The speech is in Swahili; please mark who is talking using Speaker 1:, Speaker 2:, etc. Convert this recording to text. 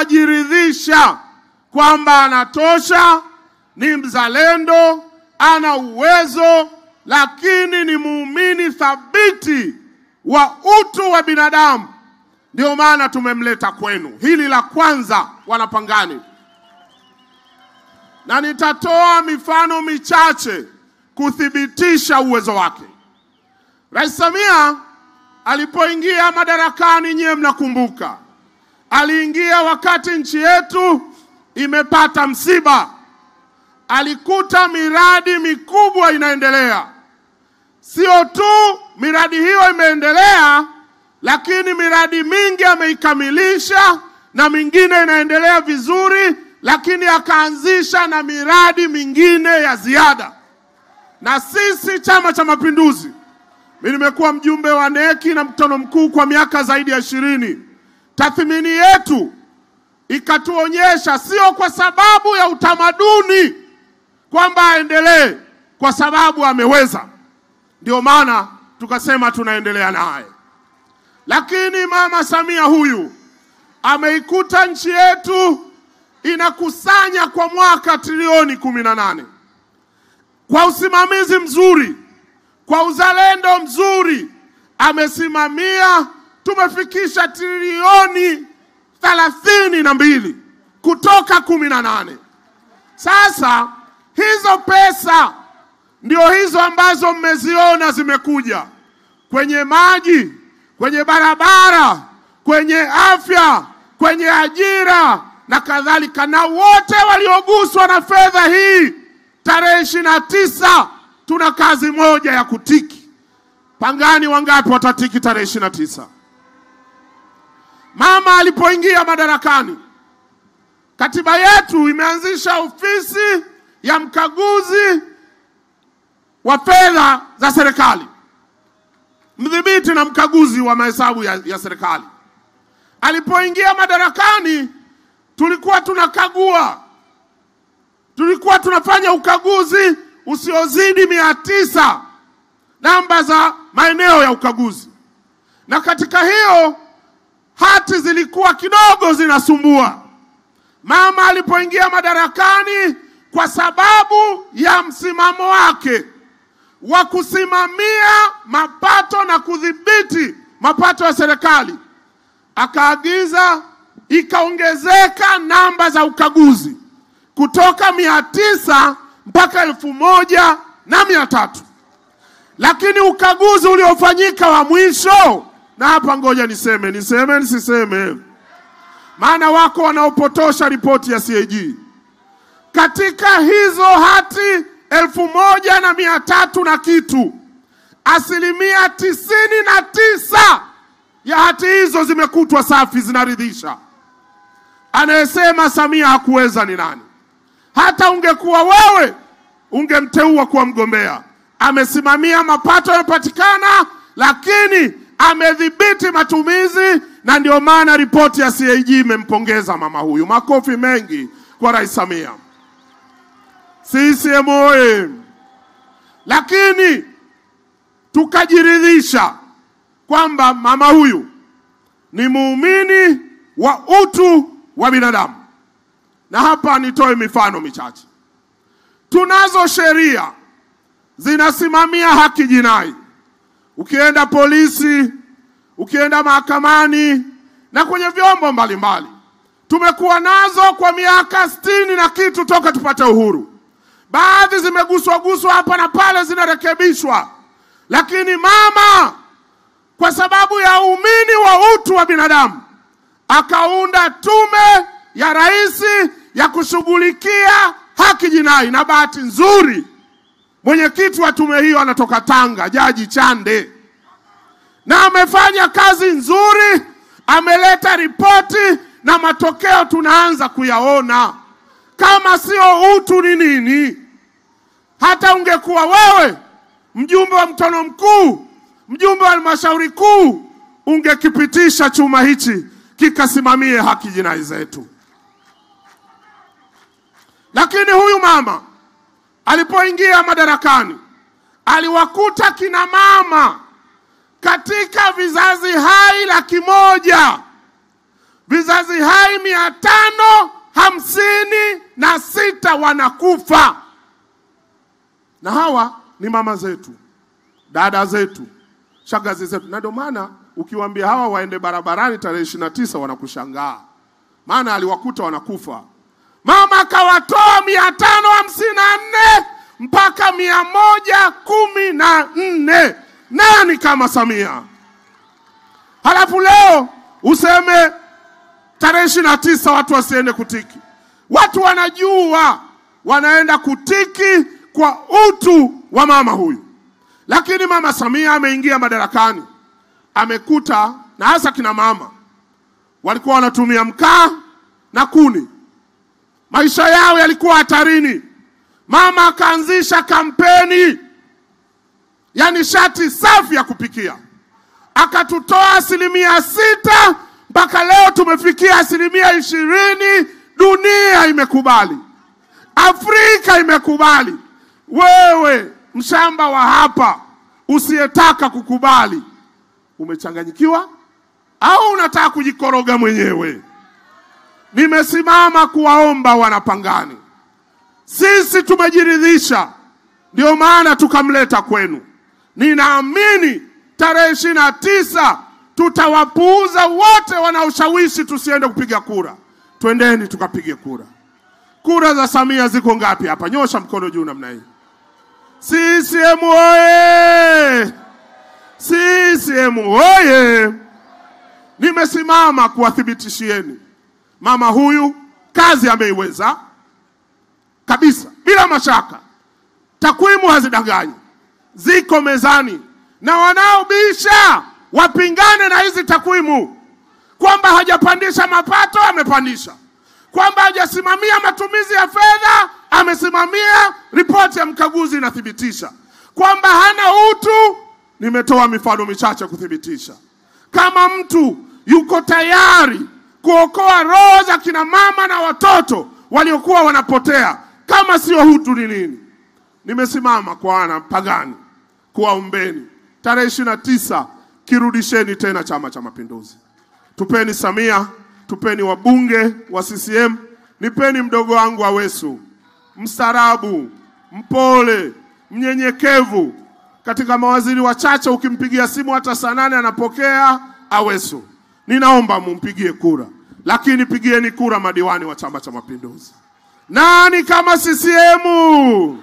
Speaker 1: tukajiridhisha kwamba anatosha, ni mzalendo, ana uwezo, lakini ni muumini thabiti wa utu wa binadamu. Ndio maana tumemleta kwenu. Hili la kwanza, Wanapangani. Na nitatoa mifano michache kuthibitisha uwezo wake. Rais Samia alipoingia madarakani, nyie mnakumbuka, aliingia wakati nchi yetu imepata msiba. Alikuta miradi mikubwa inaendelea. Sio tu miradi hiyo imeendelea, lakini miradi mingi ameikamilisha na mingine inaendelea vizuri, lakini akaanzisha na miradi mingine ya ziada. Na sisi Chama cha Mapinduzi, mimi nimekuwa mjumbe wa NEC na mkutano mkuu kwa miaka zaidi ya 20. Tathmini yetu ikatuonyesha sio kwa sababu ya utamaduni kwamba aendelee, kwa sababu ameweza. Ndio maana tukasema tunaendelea naye. Lakini Mama Samia huyu ameikuta nchi yetu inakusanya kwa mwaka trilioni 18. Kwa usimamizi mzuri, kwa uzalendo mzuri, amesimamia tumefikisha trilioni 32 kutoka 18. Sasa hizo pesa ndio hizo ambazo mmeziona zimekuja kwenye maji, kwenye barabara, kwenye afya, kwenye ajira na kadhalika. Na wote walioguswa na fedha hii, tarehe 29 tuna kazi moja ya kutiki. Pangani wangapi watatiki tarehe 29? Mama alipoingia madarakani, katiba yetu imeanzisha ofisi ya mkaguzi wa fedha za serikali, mdhibiti na mkaguzi wa mahesabu ya serikali. Alipoingia madarakani, tulikuwa tunafanya ukaguzi usiozidi 900 namba za maeneo ya ukaguzi. Na katika hiyo hati zilikuwa kidogo zinasumbua. Mama alipoingia madarakani, kwa sababu ya msimamo wake wa kusimamia mapato na kudhibiti mapato ya serikali, akaagiza ikaongezeka namba za ukaguzi kutoka 900 mpaka 1300. Lakini ukaguzi uliofanyika wa mwisho, na hapa ngoja nisiseme, maana wako wanaopotosha ripoti ya CAG. Katika hizo hati 1300 na kitu, 99% ya hati hizo zimekutwa safi, zinaridhisha. Anayesema Samia hakuweza ni nani? Hata ungekuwa wewe, ungemteua kuwa mgombea. Amesimamia mapato yanapatikana, lakini amedhibiti matumizi, na ndio maana ripoti ya CAG imempongeza mama huyu. Makofi mengi kwa Rais Samia. CCM oye! Lakini tukajiridhisha kwamba mama huyu ni muumini wa utu wa binadamu. Na hapa nitoe mifano michache. Tunazo sheria zinasimamia haki jinai. Ukienda polisi, ukienda mahakamani na kwenye vyombo mbalimbali, tumekuwa nazo kwa miaka 60 na kitu toka tupate uhuru. Baadhi zimeguswa hapa na pale, zinarekebishwa. Lakini mama, kwa sababu ya uumini wa utu wa binadamu, akaunda tume ya rais ya kushughulikia haki jinai. Na bahati nzuri, mwenyekiti wa tume hiyo anatoka Tanga, Jaji Chande. Na amefanya kazi nzuri, ameleta ripoti na matokeo tunaanza kuyaona. Kama sio utu ni nini? Hata ungekuwa wewe mjumbe wa mkutano mkuu, mjumbe wa halmashauri kuu, ungekipitisha chuma hichi kikasimamie haki jinai zetu. Lakini huyu mama alipoingia madarakani, aliwakuta kina mama katika vizazi hai 100,000 vizazi hai 556 wanakufa. Na hawa ni mama zetu, dada zetu, shangazi zetu. Na ndio maana ukiwaambia hawa waende barabarani tarehe 29 wanakushangaa. Maana aliwakuta wanakufa. Mama akawatoa 554 mpaka 114. Nani kama Samia? Halafu leo useme tarehe 29 watu wasiende kutiki. Watu wanajua wanaenda kutiki kwa utu wa mama huyu. Lakini mama Samia ameingia madarakani, amekuta na hasa kina mama walikuwa wanatumia mkaa na kuni. Maisha yao yalikuwa hatarini. Mama akaanzisha kampeni ya nishati safi ya kupikia. Akatutoa 6% mpaka leo tumefikia 20%. Dunia imekubali. Afrika imekubali. Wewe mshamba wa hapa usiyetaka kukubali, umechanganyikiwa au unataka kujikoroga mwenyewe? Nimesimama kuwaomba wanapangani. Sisi tumejiridhisha, ndio maana tukamleta kwenu. Ninaamini tarehe 29 tutawapuuza wote wanaoshawishi tusiende kupiga kura. Twendeni tukapige kura. Kura za Samia ziko ngapi hapa? Nyosha mkono juu namna hii. CCM oye! CCM oye! Nimesimama kuwathibitishieni mama huyu kazi ameiweza kabisa, bila mashaka. Takwimu hazidanganyi, ziko mezani, na wanaobisha wapingane na hizi takwimu. Kwamba hajapandisha mapato, amepandisha. Kwamba hajasimamia matumizi ya fedha, amesimamia. Ripoti ya mkaguzi inathibitisha. Kwamba hana utu, nimetoa mifano michache kuthibitisha. Kama mtu yuko tayari kuokoa roho za kina mama na watoto waliokuwa wanapotea, kama sio utu ni nini? Nimesimama kwa wanapagani kuwaombeni tarehe 29 kirudisheni tena Chama cha Mapinduzi. Tupeni Samia, tupeni wabunge wa CCM, nipeni mdogo wangu Aweso, mstarabu, mpole, mnyenyekevu. Katika mawaziri wachache ukimpigia simu hata saa 8 anapokea. Aweso, ninaomba mumpigie kura, lakini pigieni kura madiwani wa Chama cha Mapinduzi. Nani kama CCM?